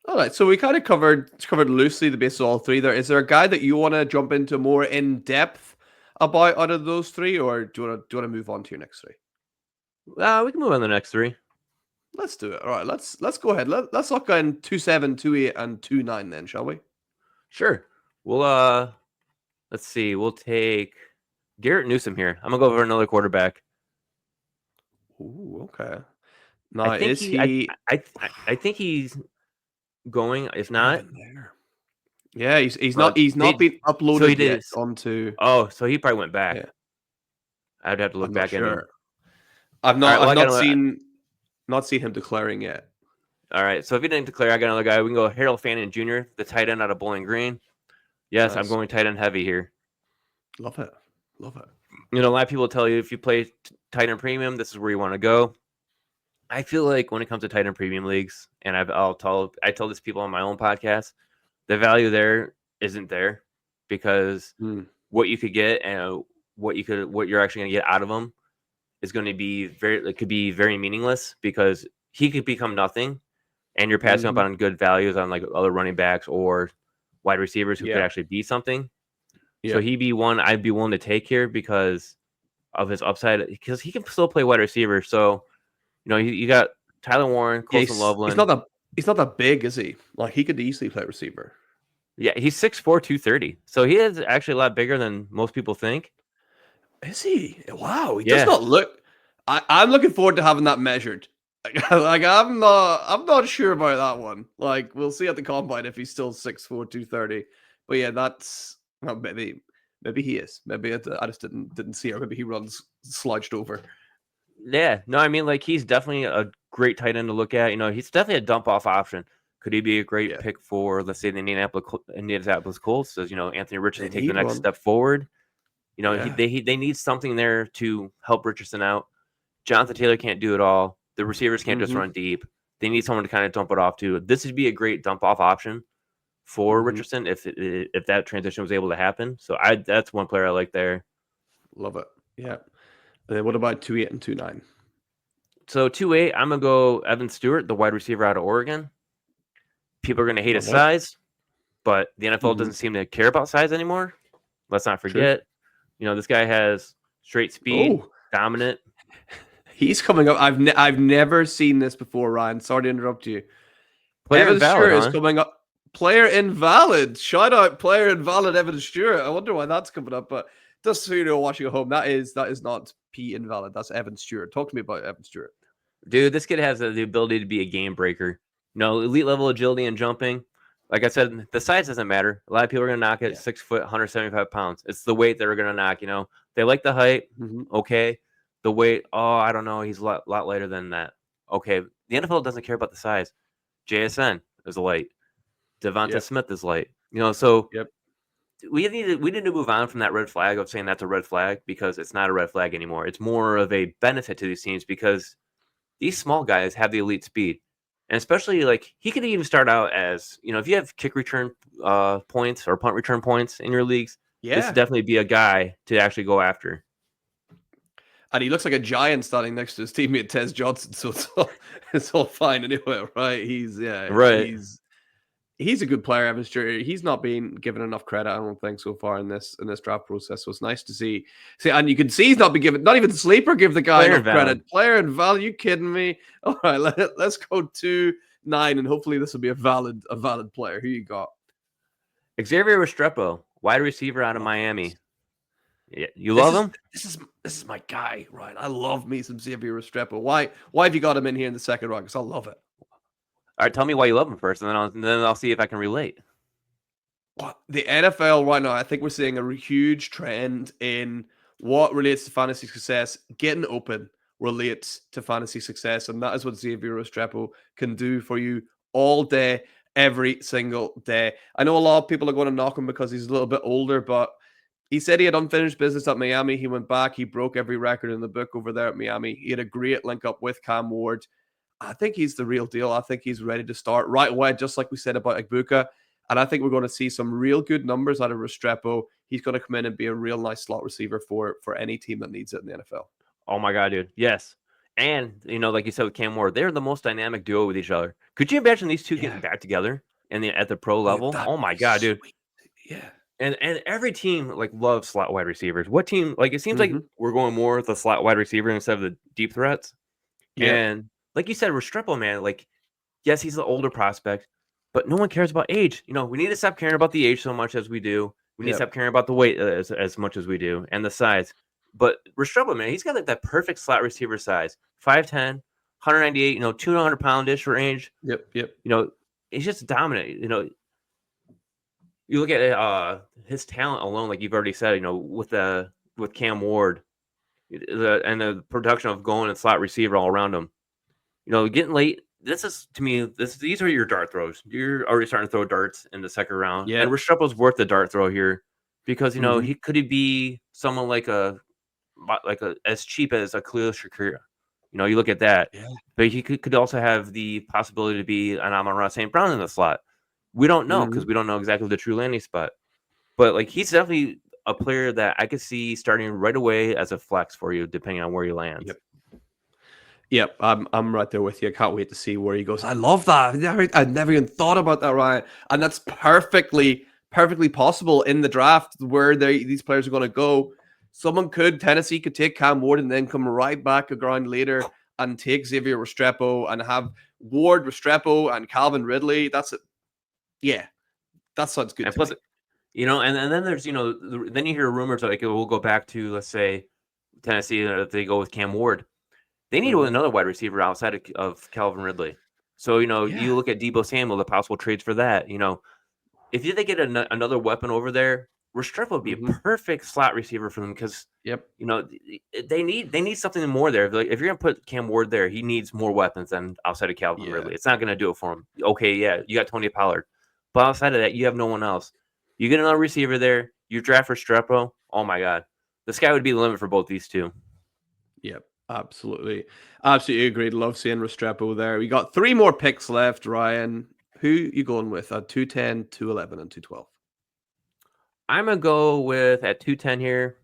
B: All right, so we kind of covered loosely the basis of all 3 there. Is there a guy that you want to jump into more in depth about out of those 3, or do you want to move on to your next 3?
A: We can move on to the next 3.
B: Let's do it. All right, let's go ahead. Let's look in 2-7, 2-8, and 2-9 then, shall we?
A: Sure. We'll let's see. We'll take Garrett Newsome here. I'm gonna go for another quarterback.
B: Ooh, okay. Now,
A: I think he's going. If not,
B: yeah, he's not been uploaded yet onto.
A: Oh, so he probably went back. Yeah. I'd have to look back.
B: Sure. I've not seen him declaring yet.
A: All right, so if he didn't declare, I got another guy. We can go Harold Fannin Jr., the tight end out of Bowling Green. Yes, nice. I'm going tight end heavy here.
B: Love it.
A: You know, a lot of people tell you if you play tight end premium, this is where you want to go. I feel like when it comes to tight end premium leagues, and I tell this people on my own podcast, the value there isn't there, because what you could get and what you're actually going to get out of them is going to be could be very meaningless, because he could become nothing, and you're passing up on good values on like other running backs or wide receivers who could actually be something. Yeah. So he'd be one I'd be willing to take here because of his upside, because he can still play wide receiver. So, you know, you got Tyler Warren, Colson Loveland.
B: He's not that big, is he? Like, he could easily play receiver.
A: Yeah, he's 6'4", 230. So he is actually a lot bigger than most people think.
B: Is he? Wow, he does
A: Yeah.
B: not look. I'm looking forward to having that measured. Like I'm not sure about that one. Like we'll see at the combine if he's still 6'4", 230. But yeah, that's well, maybe he is. Maybe I just didn't see her. Maybe he runs slouched over.
A: Yeah. No, I mean, like, he's definitely a great tight end to look at. He's definitely a dump off option. Could he be a great
B: Yeah,
A: pick for, let's say, the Indianapolis Colts? As Anthony
B: they
A: Richardson take the
B: need
A: next
B: one.
A: step forward.
B: Yeah.
A: They need something there to help Richardson out. Jonathan Taylor can't do it all. The receivers can't just
B: Mm-hmm.
A: run deep. They need someone to kind of dump it off to. This would be a great dump off option for
B: Mm-hmm.
A: Richardson if that transition was able to happen. So that's one player I like there.
B: Love it. Yeah. And then what about 2.8 and 2.9?
A: So 2-8, I'm gonna go Evan Stewart, the wide receiver out of Oregon. People are gonna hate his
B: Love it.
A: size, but the NFL
B: Mhm.
A: doesn't seem to care about size anymore. Let's not
B: True.
A: forget, this guy has straight speed,
B: Oh,
A: dominant.
B: he's coming up. I've never seen this before, Ryan. Sorry to interrupt you.
A: Player
B: Evan
A: invalid,
B: Stewart is
A: huh?
B: coming up. Player invalid. Shout out player invalid Evan Stewart. I wonder why that's coming up, but just so you know, watching at home, that is not P invalid. That's Evan Stewart. Talk to me about Evan Stewart.
A: Dude, this kid has the ability to be a game breaker. Elite level agility and jumping. Like I said, the size doesn't matter. A lot of people are gonna knock it
B: Yeah.
A: 6 foot, 175 pounds. It's the weight that we're gonna knock. They like the height.
B: Mm-hmm.
A: Okay. The weight. Oh, I don't know. He's a lot lighter than that. Okay. The NFL doesn't care about the size. JSN is light. Devonta
B: Yep.
A: Smith is light. So
B: Yep.
A: we need to move on from that red flag of saying that's a red flag, because it's not a red flag anymore. It's more of a benefit to these teams, because these small guys have the elite speed. And especially, like, he could even start out as, if you have kick return points or punt return points in your leagues, this
B: Yeah.
A: would definitely be a guy to actually go after.
B: And he looks like a giant standing next to his teammate Tez Johnson, so it's all fine anyway, right?
A: Right.
B: He's a good player, Evan Stewart. He's not been given enough credit, I don't think, so far in this draft process. So it's nice to see. And you can see he's not been given, not even Sleeper give the guy
A: Player
B: enough
A: invalid.
B: credit. Player and value, you kidding me? All right, let's go 2-9, and hopefully this will be a valid player. Who you got?
A: Xavier Restrepo, wide receiver out of Miami. Yeah, you love him?
B: This is my guy, Ryan. I love me some Xavier Restrepo. Why have you got him in here in the second round? Because I love it.
A: All right, tell me why you love him first, and then I'll see if I can relate.
B: The NFL right now, I think we're seeing a huge trend in what relates to fantasy success. Getting open relates to fantasy success, and that is what Xavier Restrepo can do for you all day, every single day. I know a lot of people are going to knock him because he's a little bit older, but he said he had unfinished business at Miami. He went back. He broke every record in the book over there at Miami. He had a great link up with Cam Ward. I think he's the real deal. I think he's ready to start right away, just like we said about Igbuka. And I think we're going to see some real good numbers out of Restrepo. He's going to come in and be a real nice slot receiver for any team that needs it in the NFL.
A: Oh my God, dude. Yes. And, like you said with Cam Ward, they're the most dynamic duo with each other. Could you imagine these two getting back together at the pro level? Oh my God, dude.
B: Yeah.
A: And every team loves slot wide receivers. What team, it seems like we're going more with the slot wide receiver instead of the deep threats.
B: Yeah.
A: And like you said, Restrepo, man, yes, he's an older prospect, but no one cares about age. We need to stop caring about the age so much as we do. We need to stop caring about the weight as much as we do, and the size. But Restrepo, man, he's got that perfect slot receiver size. 5'10", 198, 200-pound-ish range.
B: Yep.
A: He's just dominant. You look at his talent alone, like you've already said, with Cam Ward, and the production of going and slot receiver all around him. Getting late. This is, to me, these are your dart throws. You're already starting to throw darts in the second round.
B: Yeah.
A: And Restrepo's worth the dart throw here, because he could be someone like as cheap as a Khalil Shakir. You look at that.
B: Yeah.
A: But he could also have the possibility to be an Amon-Ra St. Brown in the slot. We don't know, because we don't know exactly the true landing spot. But he's definitely a player that I could see starting right away as a flex for you, depending on where he lands.
B: Yep, I'm right there with you. I can't wait to see where he goes. I love that. I never even thought about that, Ryan. And that's perfectly possible in the draft where these players are going to go. Tennessee could take Cam Ward and then come right back a ground later and take Xavier Restrepo and have Ward, Restrepo, and Calvin Ridley. That's it. Yeah, that sounds good.
A: And then there's then you hear rumors like we'll go back to, let's say, Tennessee, if they go with Cam Ward. They need another wide receiver outside of Calvin Ridley. So, you look at Deebo Samuel, the possible trades for that. If they get another weapon over there, Restrepo would be a perfect slot receiver for them because, they need something more there. If you're going to put Cam Ward there, he needs more weapons than outside of Calvin Ridley. It's not going to do it for him. Okay, yeah, you got Tony Pollard. But outside of that, you have no one else. You get another receiver there, you draft Restrepo, oh my God. The sky would be the limit for both these two.
B: Yep. Absolutely. Absolutely agreed. Love seeing Restrepo there. We got 3 more picks left, Ryan. Who you going with at 210, 211, and 212?
A: I'm going to go with at 210 here.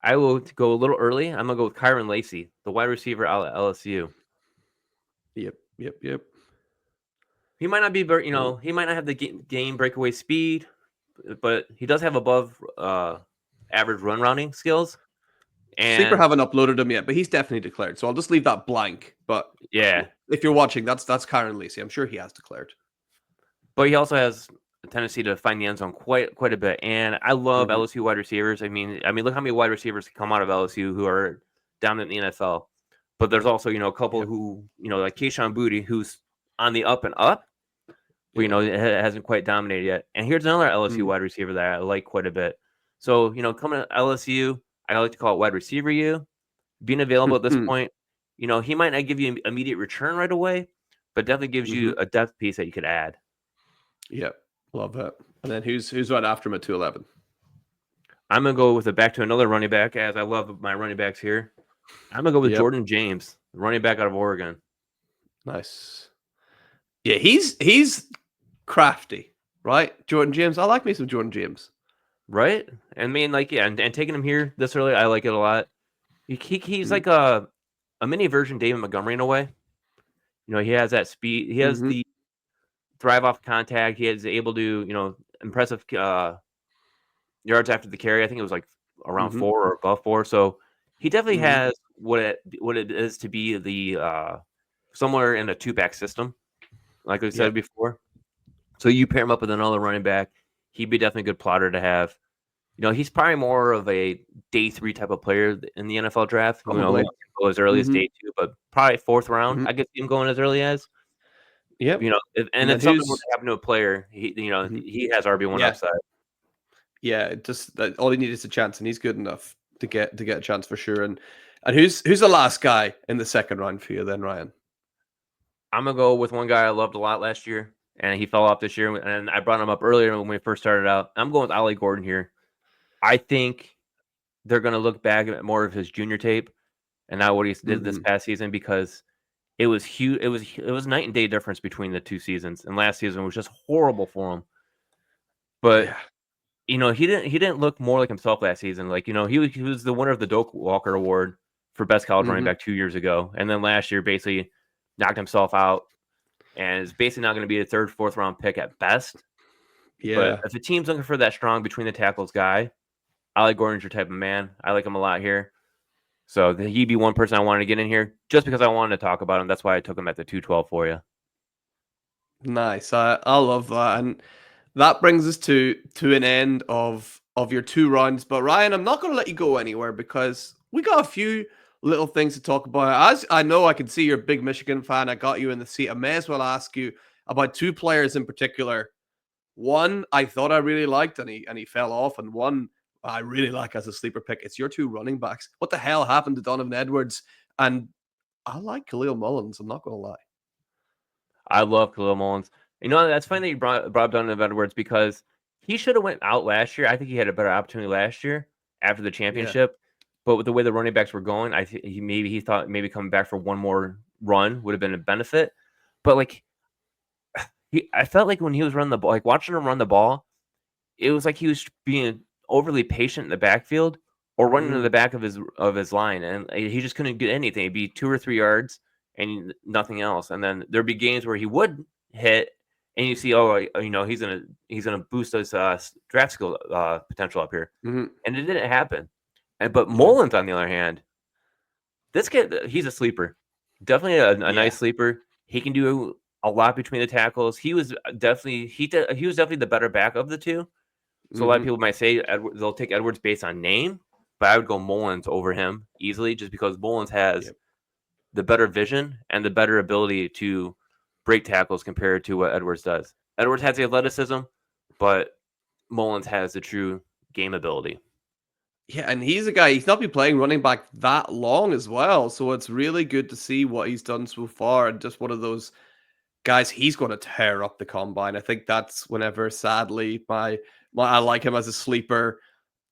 A: I will go a little early. I'm going to go with Kyron Lacey, the wide receiver out at LSU.
B: Yep.
A: He might not be, he might not have the game breakaway speed, but he does have above average run rounding skills. And
B: Sleeper haven't uploaded him yet, but he's definitely declared. So I'll just leave that blank. But
A: yeah,
B: if you're watching, that's Kyron Lacey. I'm sure he has declared.
A: But he also has a tendency to find the end zone quite a bit. And I love LSU wide receivers. I mean, look how many wide receivers come out of LSU who are dominant in the NFL. But there's also, a couple who, like Kayshon Boutte, who's on the up and up, but, it hasn't quite dominated yet. And here's another LSU wide receiver that I like quite a bit. So, coming to LSU, I like to call it wide receiver U. Being available at this point, he might not give you immediate return right away, but definitely gives you a depth piece that you could add.
B: Yep, love that. And then who's right after him at 211?
A: I'm gonna go with back to another running back, as I love my running backs here. I'm gonna go with Jordan James, running back out of Oregon.
B: Nice. Yeah, he's crafty, right? Jordan James. I like me some Jordan James.
A: Right? I mean, and taking him here this early, I like it a lot. He's like a mini version David Montgomery in a way. He has that speed. He has the thrive off contact. He is able to, impressive yards after the carry. I think it was like around 4 or above 4. So he definitely has what it is to be the somewhere in a 2-back system, like we said before. So you pair him up with another running back, he'd be definitely a good plotter to have. He's probably more of a day 3 type of player in the NFL draft.
B: Probably.
A: Go as early as day 2, but probably 4th round. I could see him going as early as.
B: Yep.
A: If something were to happen to a player, he has RB1 upside.
B: Yeah, just all he needs is a chance, and he's good enough to get a chance for sure. And who's the last guy in the second round for you then, Ryan?
A: I'm gonna go with one guy I loved a lot last year, and he fell off this year. And I brought him up earlier when we first started out. I'm going with Ollie Gordon here. I think they're gonna look back at more of his junior tape and not what he did this past season, because it was huge. It was night and day difference between the 2 seasons, and last season was just horrible for him. But he didn't look more like himself last season. Like, he was the winner of the Doak Walker Award for best college running back 2 years ago, and then last year basically knocked himself out, and is basically not going to be a 3rd, 4th round pick at best. But if the team's looking for that strong between the tackles guy, Ollie Gordon's your type of man. I like him a lot here. So he'd be one person I wanted to get in here just because I wanted to talk about him. That's why I took him at the 212 for you.
B: Nice. I love that. And that brings us to an end of your 2 rounds. But Ryan, I'm not going to let you go anywhere because we got a few little things to talk about. As I know, I can see you're a big Michigan fan. I got you in the seat. I may as well ask you about 2 players in particular. One I thought I really liked, and he fell off, and one I really like as a sleeper pick. It's your 2 running backs. What the hell happened to Donovan Edwards? And I like Khalil Mullins. I'm not going to lie.
A: I love Khalil Mullins. That's funny that you brought up Donovan Edwards, because he should have went out last year. I think he had a better opportunity last year after the championship. But with the way the running backs were going, he thought maybe coming back for one more run would have been a benefit. But I felt like when he was running the ball, like watching him run the ball, it was like he was being overly patient in the backfield or running to the back of his line, and he just couldn't get anything. It'd be 2 or 3 yards and nothing else. And then there'd be games where he would hit, and you see, he's gonna boost his draft skill potential up here, and it didn't happen. But Mullins, on the other hand, this kid, he's a sleeper, definitely a nice sleeper. He can do a lot between the tackles. He was definitely the better back of the 2. So a lot of people might say they'll take Edwards based on name, but I would go Mullins over him easily, just because Mullins has the better vision and the better ability to break tackles compared to what Edwards does. Edwards has the athleticism, but Mullins has the true game ability.
B: Yeah, and he's a guy, he's not been playing running back that long as well. So it's really good to see what he's done so far. And just one of those guys, he's going to tear up the combine. I think that's whenever, sadly, I like him as a sleeper.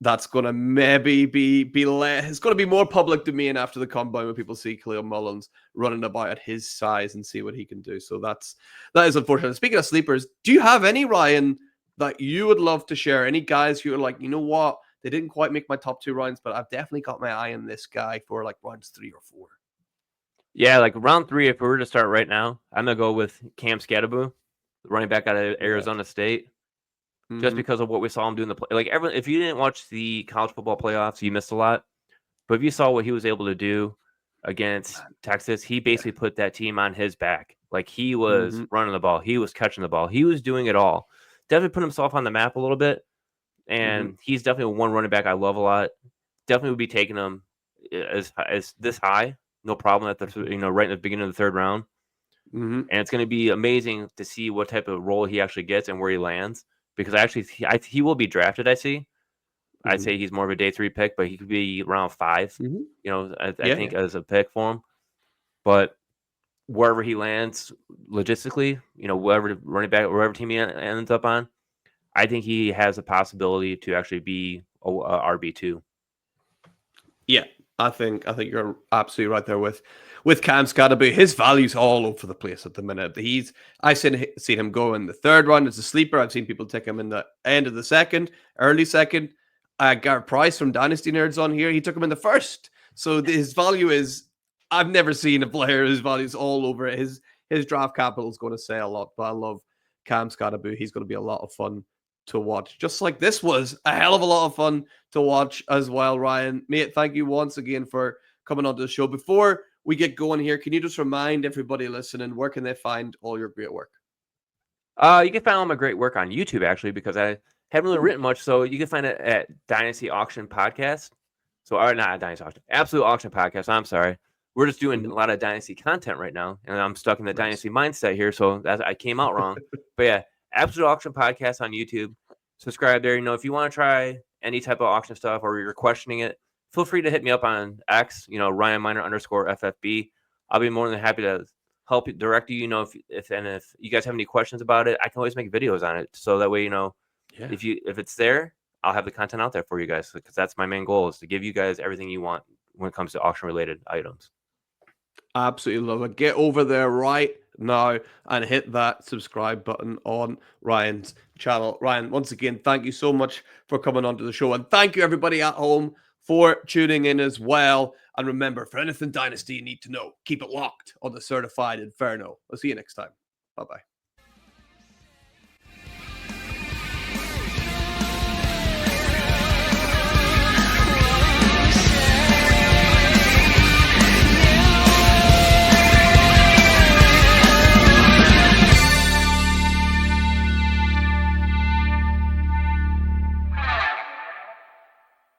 B: That's going to maybe it's going to be more public domain after the combine when people see Khalil Mullins running about at his size and see what he can do. So that is unfortunate. Speaking of sleepers, do you have any, Ryan, that you would love to share? Any guys who are like, you know what? They didn't quite make my top 2 rounds, but I've definitely got my eye on this guy for like rounds 3 or 4.
A: Yeah, like round 3, if we were to start right now, I'm going to go with Cam Skadaboo, running back out of Arizona State, just because of what we saw him do in the play. Like, if you didn't watch the college football playoffs, you missed a lot. But if you saw what he was able to do against Texas, he basically put that team on his back. Like, he was running the ball. He was catching the ball. He was doing it all. Definitely put himself on the map a little bit. And he's definitely one running back I love a lot. Definitely would be taking him as this high, no problem at the right in the beginning of the 3rd round. And it's going to be amazing to see what type of role he actually gets and where he lands, because he will be drafted. I'd say he's more of a day 3 pick, but he could be round 5. I think as a pick for him. But wherever he lands logistically, wherever running back, wherever team he ends up on, I think he has a possibility to actually be a RB2.
B: Yeah, I think you're absolutely right there with Cam Skadaboo. His value's all over the place at the minute. I've seen him go in the 3rd round as a sleeper. I've seen people take him in the end of the 2nd, early 2nd. Garrett Price from Dynasty Nerds on here, he took him in the 1st. So his value is, I've never seen a player whose value is all over it. His draft capital is going to say a lot, but I love Cam Skadaboo. He's going to be a lot of fun to watch, just like this was a hell of a lot of fun to watch as well. Ryan, mate, thank you once again for coming onto the show. Before we get going here, can you just remind everybody listening, where can they find all your great work?
A: You can find all my great work on YouTube, actually, because I haven't really written much. So you can find it at Dynasty Auction Podcast. So, or not Dynasty Auction, Absolute Auction Podcast. I'm sorry. We're just doing a lot of Dynasty content right now, and I'm stuck in the Dynasty mindset here, so I came out wrong. But yeah, Absolute Auction Podcast on YouTube. Subscribe there. If you want to try any type of auction stuff or you're questioning it, feel free to hit me up on X, Ryan Miner _FFB. I'll be more than happy to help direct you. If you guys have any questions about it, I can always make videos on it. So that way, if it's there, I'll have the content out there for you guys, because that's my main goal, is to give you guys everything you want when it comes to auction related items.
B: Absolutely love it. Get over there right now and hit that subscribe button on Ryan's channel. Ryan, once again, thank you so much for coming onto the show, and thank you everybody at home for tuning in as well. And remember, for anything Dynasty you need to know, keep it locked on the Certified Inferno. I'll see you next time. Bye-bye.